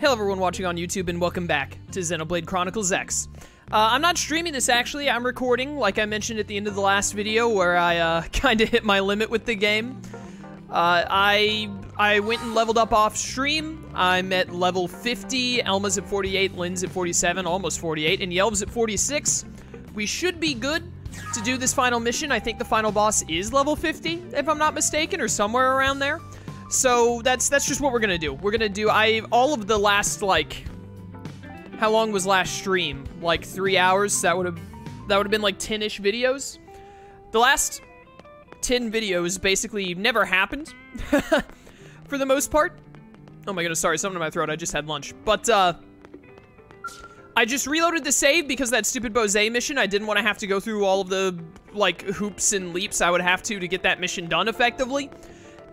Hello everyone watching on YouTube and welcome back to Xenoblade Chronicles X. I'm not streaming this actually, I'm recording, like I mentioned at the end of the last video where I kinda hit my limit with the game. I went and leveled up off stream. I'm at level 50, Elma's at 48, Lynn's at 47, almost 48, and Yelv's at 46. We should be good to do this final mission. I think the final boss is level 50, if I'm not mistaken, or somewhere around there. So that's just what we're gonna do. We're gonna do all of the last, like, how long was last stream? Like 3 hours. That would have been like 10-ish videos. The last 10 videos basically never happened for the most part. Oh my goodness, sorry, something in my throat. I just had lunch. But I just reloaded the save because of that stupid Bose mission. I didn't want to have to go through all of the like hoops and leaps I would have to get that mission done effectively.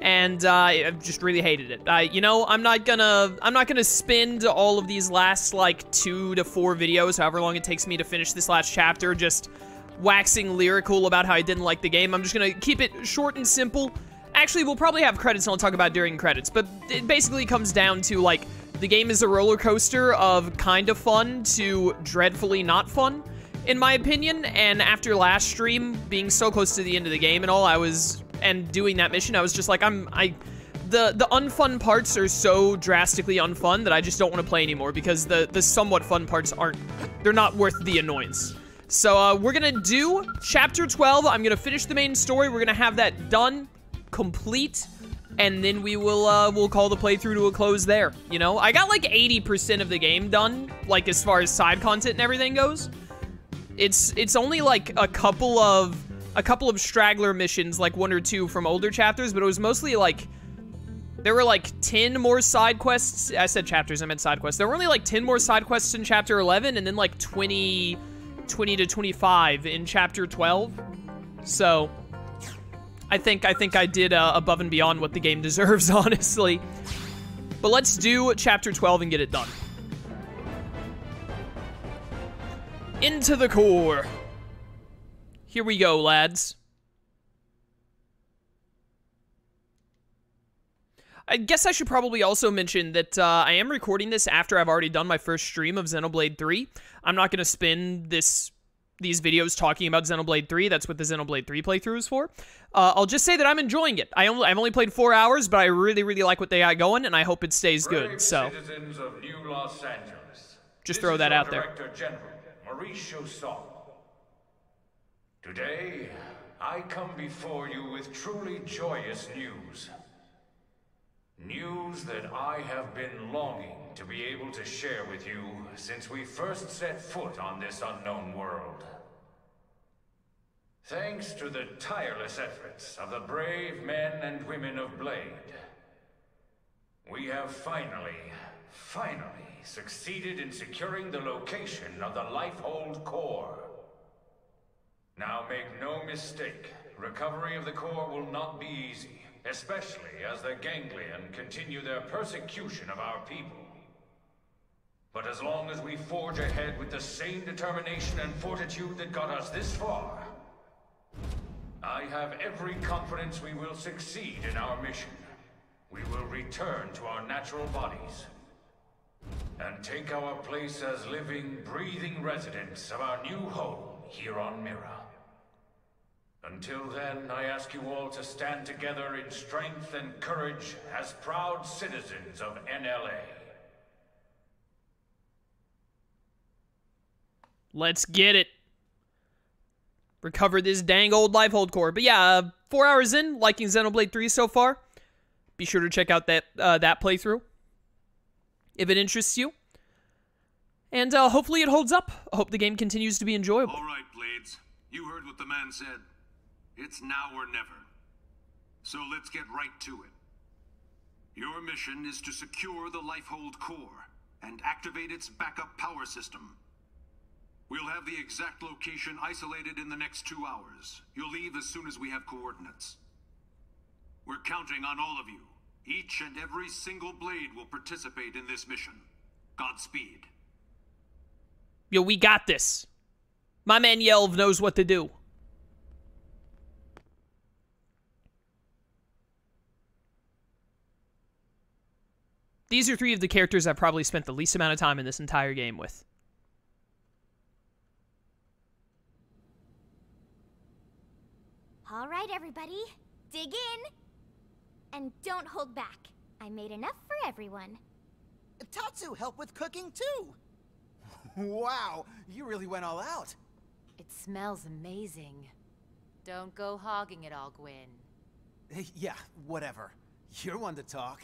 And I just really hated it. You know, I'm not gonna spend all of these last like 2 to 4 videos, however long it takes me to finish this last chapter, just waxing lyrical about how I didn't like the game. I'm just gonna keep it short and simple. Actually, we'll probably have credits and I'll talk about it during credits, but it basically comes down to like, the game is a roller coaster of kind of fun to dreadfully not fun, in my opinion. And after last stream, being so close to the end of the game and all, and doing that mission, I was just like, the unfun parts are so drastically unfun that I just don't want to play anymore because the somewhat fun parts they're not worth the annoyance. So we're gonna do chapter 12. I'm gonna finish the main story. We're gonna have that done, complete, and then we'll call the playthrough to a close there. You know, I got like 80% of the game done, like as far as side content and everything goes. It's only like a couple of straggler missions, like 1 or 2 from older chapters, but it was mostly like, there were like 10 more side quests. I said chapters, I meant side quests. There were only like 10 more side quests in chapter 11, and then like 20 to 25 in chapter 12. So, I think I did above and beyond what the game deserves, honestly. But let's do chapter 12 and get it done. Into the core. Here we go, lads. I guess I should probably also mention that I am recording this after I've already done my first stream of Xenoblade 3. I'm not going to spend these videos talking about Xenoblade 3. That's what the Xenoblade 3 playthrough is for. I'll just say that I'm enjoying it. I've only played 4 hours, but I really, really like what they got going, and I hope it stays good. So, citizens of New Los Angeles, just throw that out there. Director General Mauricio Song. Today, I come before you with truly joyous news. News that I have been longing to be able to share with you since we first set foot on this unknown world. Thanks to the tireless efforts of the brave men and women of Blade, we have finally succeeded in securing the location of the Lifehold core. Now make no mistake, recovery of the core will not be easy, especially as the Ganglion continue their persecution of our people. But as long as we forge ahead with the same determination and fortitude that got us this far, I have every confidence we will succeed in our mission. We will return to our natural bodies and take our place as living, breathing residents of our new home here on Mira. Until then, I ask you all to stand together in strength and courage as proud citizens of NLA. Let's get it. Recover this dang old Lifehold core. But yeah, 4 hours in, liking Xenoblade 3 so far. Be sure to check out that playthrough if it interests you. And hopefully it holds up. I hope the game continues to be enjoyable. All right, Blades. You heard what the man said. It's now or never. So let's get right to it. Your mission is to secure the Lifehold core and activate its backup power system. We'll have the exact location isolated in the next 2 hours. You'll leave as soon as we have coordinates. We're counting on all of you. Each and every single Blade will participate in this mission. Godspeed. Yo, we got this. My man Yelv knows what to do. these are 3 of the characters I've probably spent the least amount of time in this entire game with. All right, everybody, dig in. And don't hold back. I made enough for everyone. Tatsu helped with cooking too. Wow, you really went all out. It smells amazing. Don't go hogging it all, Gwyn. Yeah, whatever. You're one to talk.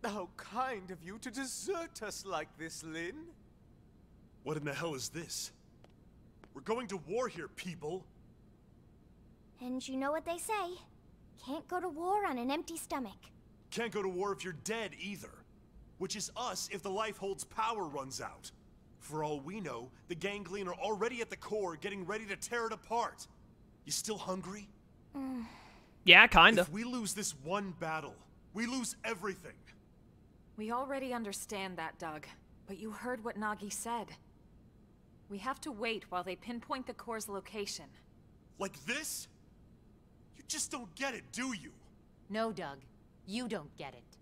How kind of you to desert us like this, Lynn. What in the hell is this? We're going to war here, people. And you know what they say. Can't go to war on an empty stomach. Can't go to war if you're dead either. Which is us if the Lifehold's power runs out. For all we know, the Ganglion are already at the core, getting ready to tear it apart. You still hungry? Yeah, kinda. If we lose this one battle, we lose everything. We already understand that, Doug. But you heard what Nagi said. We have to wait while they pinpoint the core's location. Like this? You just don't get it, do you? No, Doug. You don't get it.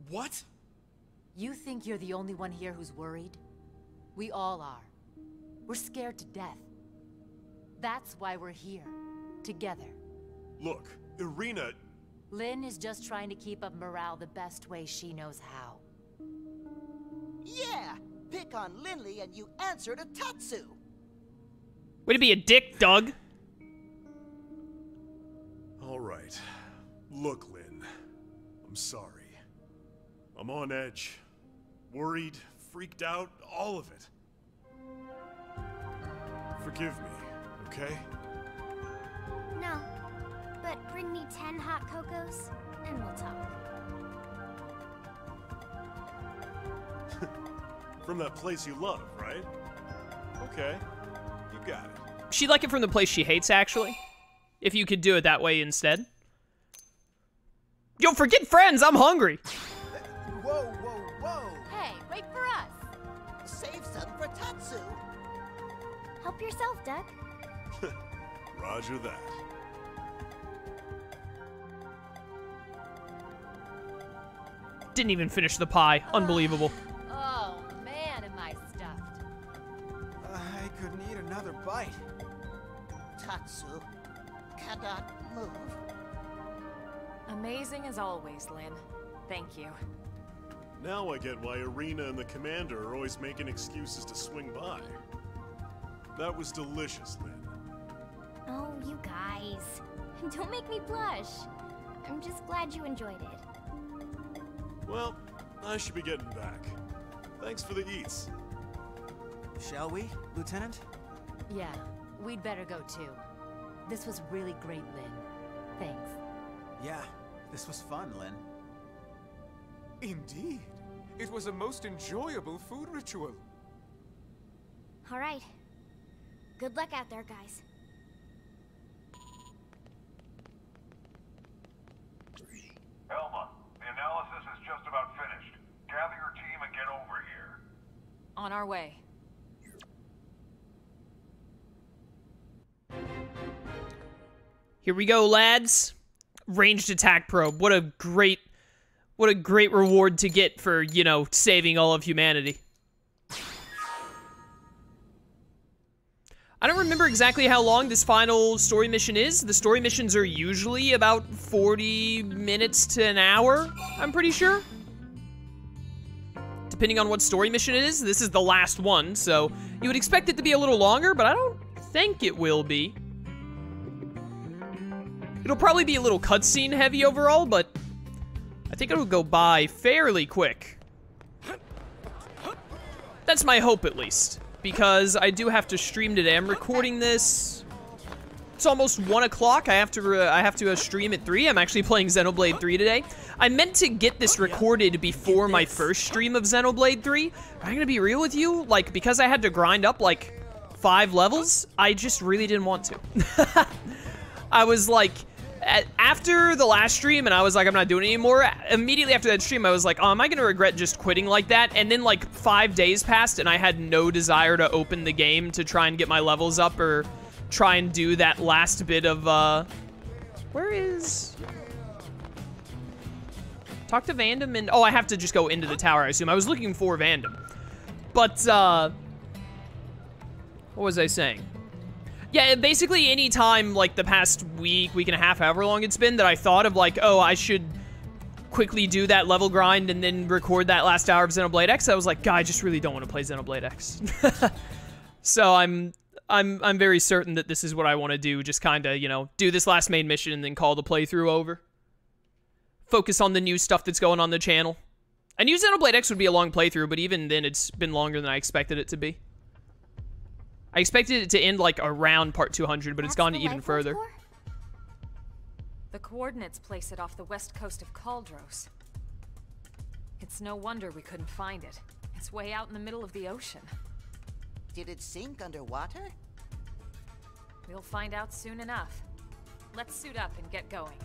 What? You think you're the only one here who's worried? We all are. We're scared to death. That's why we're here. Together. Look, Irina... Lynn is just trying to keep up morale the best way she knows how. Yeah, pick on Linley and you answer to Tatsu. Way to be a dick, Doug. All right. Look, Lynn. I'm sorry. I'm on edge. Worried, freaked out, all of it. Forgive me, okay? No, but bring me 10 hot cocos, and we'll talk. From that place you love, right? Okay, you got it. She'd like it from the place she hates, actually. If you could do it that way instead. Yo, forget friends, I'm hungry. Whoa, whoa, whoa. Hey, wait for us! Save some for Tatsu. Help yourself, Doug. Roger that. Didn't even finish the pie. Unbelievable. Oh, man, am I stuffed. I could need another bite. Tatsu cannot move. Amazing as always, Lynn. Thank you. Now I get why Irina and the commander are always making excuses to swing by. That was delicious, Lynn. Oh, you guys. Don't make me blush. I'm just glad you enjoyed it. Well, I should be getting back. Thanks for the eats. Shall we, Lieutenant? Yeah, we'd better go too. This was really great, Lynn. Thanks. Yeah, this was fun, Lynn. Indeed. It was a most enjoyable food ritual. All right. Good luck out there, guys. Elma, the analysis is just about finished. Gather your team and get over here. On our way. Here we go, lads. Ranged attack probe. What a great reward to get for, you know, saving all of humanity. I don't remember exactly how long this final story mission is. The story missions are usually about 40 minutes to an hour, I'm pretty sure. Depending on what story mission it is, this is the last one, so you would expect it to be a little longer, but I don't think it will be. It'll probably be a little cutscene heavy overall, but I think it'll go by fairly quick. That's my hope, at least, because I do have to stream today. I'm recording this. It's almost 1 o'clock. I have to stream at 3. I'm actually playing Xenoblade 3 today. I meant to get this recorded before my first stream of Xenoblade 3. I'm gonna be real with you, like, because I had to grind up like 5 levels, I just really didn't want to. I was like, after the last stream, and I was like, I'm not doing it anymore. Immediately after that stream, I was like, oh, am I gonna regret just quitting like that? And then like 5 days passed, and I had no desire to open the game to try and get my levels up or try and do that last bit of, where is... Talk to Vandom and... Oh, I have to just go into the tower, I assume. I was looking for Vandom. But, what was I saying? Yeah, basically any time, like, the past week and a half, however long it's been, that I thought of, like, oh, I should quickly do that level grind and then record that last hour of Xenoblade X, I was like, God, I just really don't want to play Xenoblade X. So I'm very certain that this is what I want to do, just kind of, you know, do this last main mission and then call the playthrough over. Focus on the new stuff that's going on the channel. I knew Xenoblade X would be a long playthrough, but even then it's been longer than I expected it to be. I expected it to end like around part 200, but it's gone even further. Core? The coordinates place it off the west coast of Caldros. It's no wonder we couldn't find it. It's way out in the middle of the ocean. Did it sink underwater? We'll find out soon enough. Let's suit up and get going.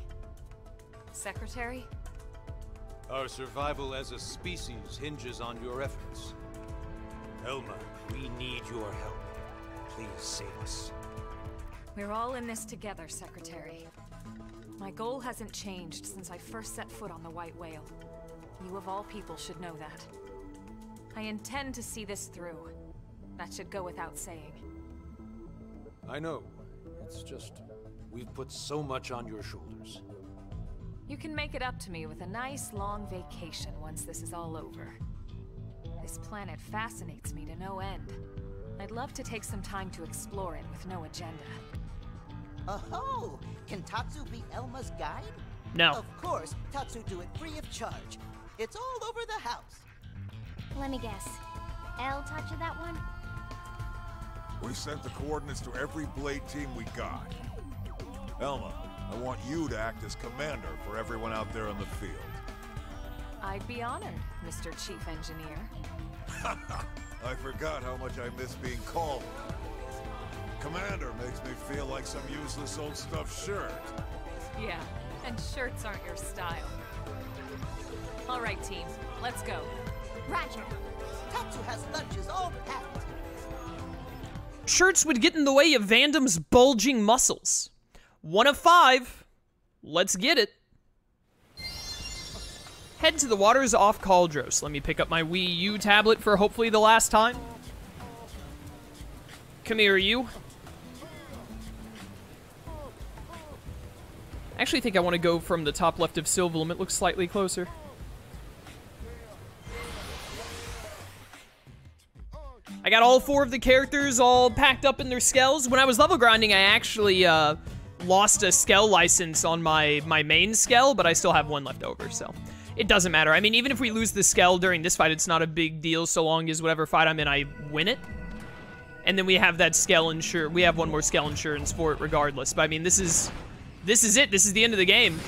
Secretary? Our survival as a species hinges on your efforts. Elma, we need your help. Please save us. We're all in this together, Secretary. My goal hasn't changed since I first set foot on the White Whale. You of all people should know that. I intend to see this through. That should go without saying. I know. It's just, we've put so much on your shoulders. You can make it up to me with a nice long vacation once this is all over. This planet fascinates me to no end. I'd love to take some time to explore it with no agenda. Oh, can Tatsu be Elma's guide? No. Of course, Tatsu do it free of charge. It's all over the house. Let me guess. El taught you that one? We sent the coordinates to every Blade team we got. Elma, I want you to act as commander for everyone out there in the field. I'd be honored, Mr. Chief Engineer. I forgot how much I miss being called. Commander makes me feel like some useless old stuffed shirt. Yeah, and shirts aren't your style. All right, team, let's go. Roger. Tatsu has lunches all packed. Shirts would get in the way of Vandom's bulging muscles. 1 of 5. Let's get it. Head to the waters off Caldros. Let me pick up my Wii U tablet for hopefully the last time. Come here, you. I actually think I want to go from the top left of Sylvalum. It looks slightly closer. I got all 4 of the characters all packed up in their skells. When I was level grinding, I actually lost a skell license on my main skell, but I still have 1 left over, so it doesn't matter. I mean, even if we lose the skell during this fight, it's not a big deal so long as whatever fight I'm in, I win it. And then we have that skell we have 1 more skell insurance for it regardless. But I mean, this is it. This is the end of the game.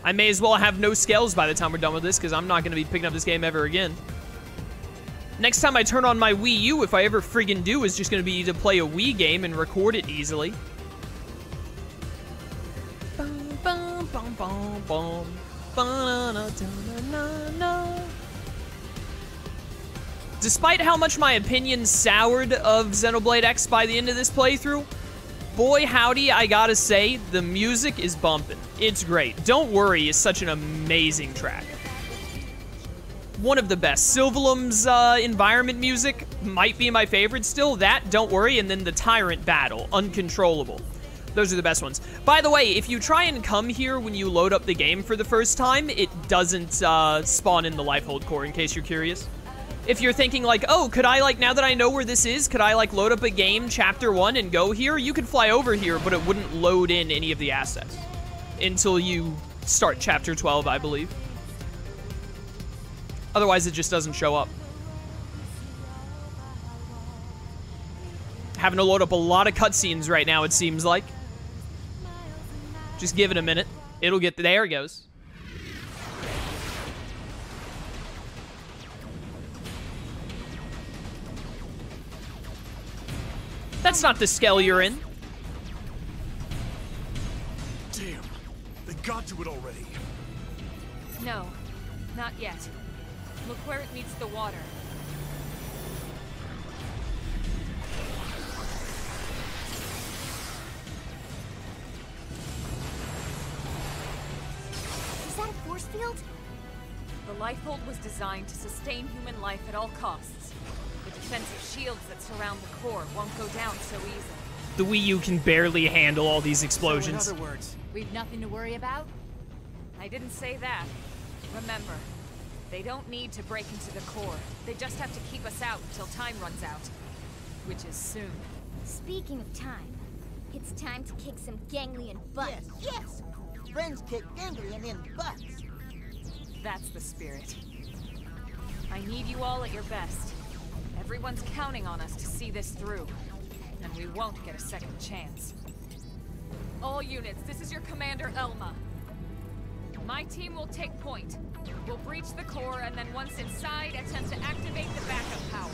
I may as well have no skells by the time we're done with this, because I'm not going to be picking up this game ever again. Next time I turn on my Wii U, if I ever friggin' do, is just going to be to play a Wii game and record it easily. Despite how much my opinion soured of Xenoblade X by the end of this playthrough, boy howdy, I gotta say, the music is bumping. It's great. Don't Worry is such an amazing track. One of the best. Sylvalum's environment music might be my favorite still. That, Don't Worry, and then the Tyrant Battle, Uncontrollable. Those are the best ones. By the way, if you try and come here when you load up the game for the first time, it doesn't spawn in the Lifehold core, in case you're curious. If you're thinking like, oh, could I, like, now that I know where this is, could I, like, load up a game, Chapter 1, and go here? You could fly over here, but it wouldn't load in any of the assets until you start Chapter 12, I believe. Otherwise, it just doesn't show up. Having to load up a lot of cutscenes right now, it seems like. Just give it a minute. It'll get there. It goes. That's not the skell you're in. Damn, they got to it already. No, not yet. Look where it meets the water. Is that a force field? The Lifehold was designed to sustain human life at all costs. The defensive shields that surround the core won't go down so easily. The Wii U can barely handle all these explosions. So in other words, We've nothing to worry about? I didn't say that. Remember, they don't need to break into the core. They just have to keep us out until time runs out. Which is soon. Speaking of time, it's time to kick some Ganglion butt. yes! Friends kick Ganglion in butts. That's the spirit. I need you all at your best. Everyone's counting on us to see this through. And we won't get a second chance. All units, this is your commander, Elma. My team will take point. We'll breach the core, and then once inside, attempt to activate the backup power.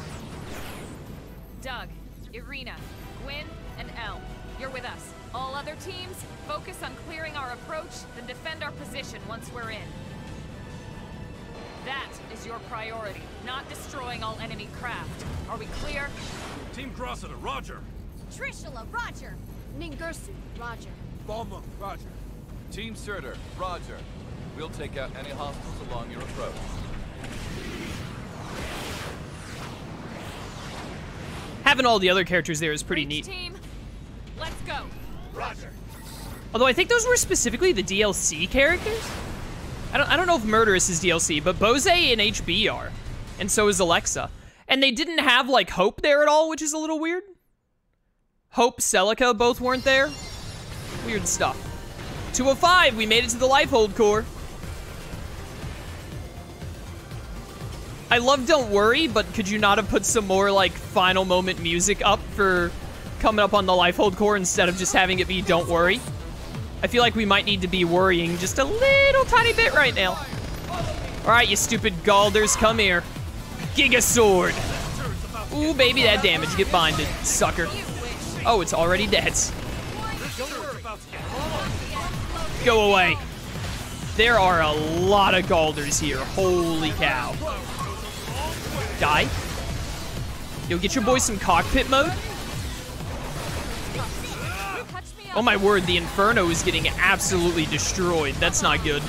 Doug, Irina, Gwyn, and Elle, you're with us. All other teams, focus on clearing our approach, then defend our position once we're in. That is your priority, not destroying all enemy craft. Are we clear? Team Grossada, roger. Trishula, roger. Ningursu, roger. Balma, roger. Team Surtur, roger. We'll take out any hostiles along your approach. Having all the other characters there is pretty neat. Team, let's go. Roger. Although I think those were specifically the DLC characters. I don't know if Murderous is DLC, but Bose and HB are. And so is Alexa. And they didn't have, like, Hope there at all, which is a little weird. Hope, Celica both weren't there. Weird stuff. 205, we made it to the Lifehold core. I love Don't Worry, but could you not have put some more, like, final moment music up for coming up on the Lifehold core instead of just having it be Don't Worry? I feel like we might need to be worrying just a little tiny bit right now. Alright, you stupid Galders, come here. Giga Sword. Ooh, baby, that damage. Get binded, sucker. Oh, it's already dead. Go away. There are a lot of Galders here. Holy cow. Die. Yo, get your boy some cockpit mode. Oh my word, the Inferno is getting absolutely destroyed. That's not good.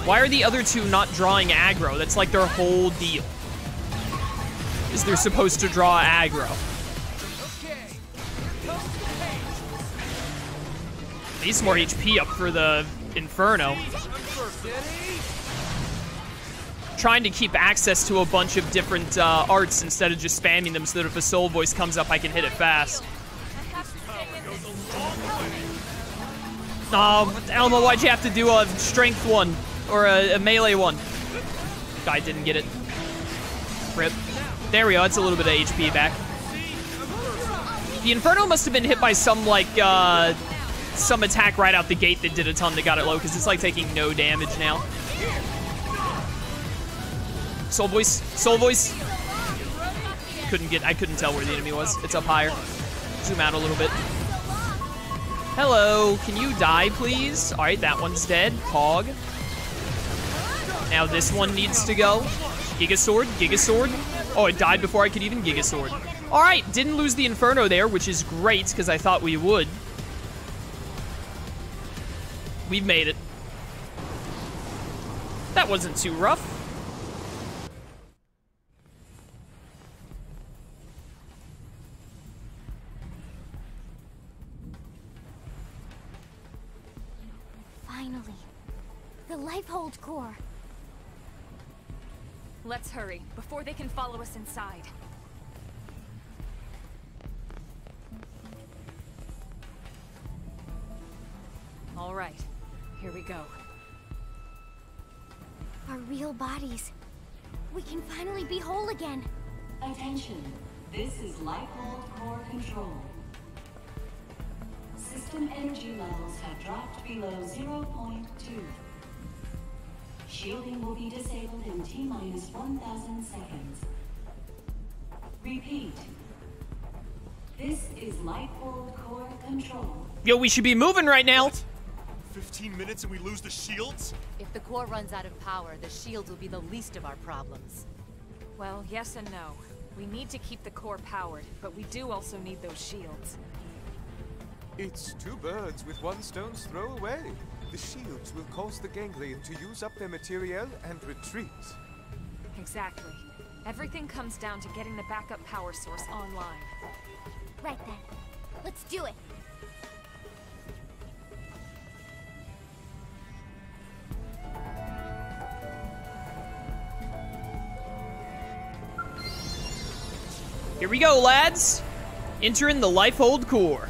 Why are the other two not drawing aggro? That's like their whole deal. Is they're supposed to draw aggro. Need some more HP up for the Inferno. Trying to keep access to a bunch of different arts instead of just spamming them so that if a soul voice comes up, I can hit it fast. Elma, why'd you have to do a strength one? Or a melee one? Guy didn't get it. Rip. There we go, that's a little bit of HP back. The Inferno must have been hit by some, like, some attack right out the gate that did a ton that got it low, because it's, like, taking no damage now. Soul Voice. Soul Voice. I couldn't tell where the enemy was. It's up higher. Zoom out a little bit. Hello, can you die, please? All right, that one's dead. Pog. Now this one needs to go. Giga Sword, Giga Sword. Oh, it died before I could even Giga Sword. All right, didn't lose the Inferno there, which is great, because I thought we would. We've made it. That wasn't too rough. Finally. The Lifehold core. Let's hurry, before they can follow us inside. All right, here we go. Our real bodies. We can finally be whole again. Attention, this is Lifehold core control. System energy levels have dropped below 0.2. Shielding will be disabled in T-minus 1,000 seconds. Repeat. This is Lifehold core control. Yo, we should be moving right now. What? 15 minutes and we lose the shields? If the core runs out of power, the shields will be the least of our problems. Well, yes and no. We need to keep the core powered, but we do also need those shields. It's two birds with one stone's throw away. The shields will cause the Ganglion to use up their materiel and retreat. Exactly. Everything comes down to getting the backup power source online. Right then. Let's do it. Here we go, lads. Entering the Lifehold core.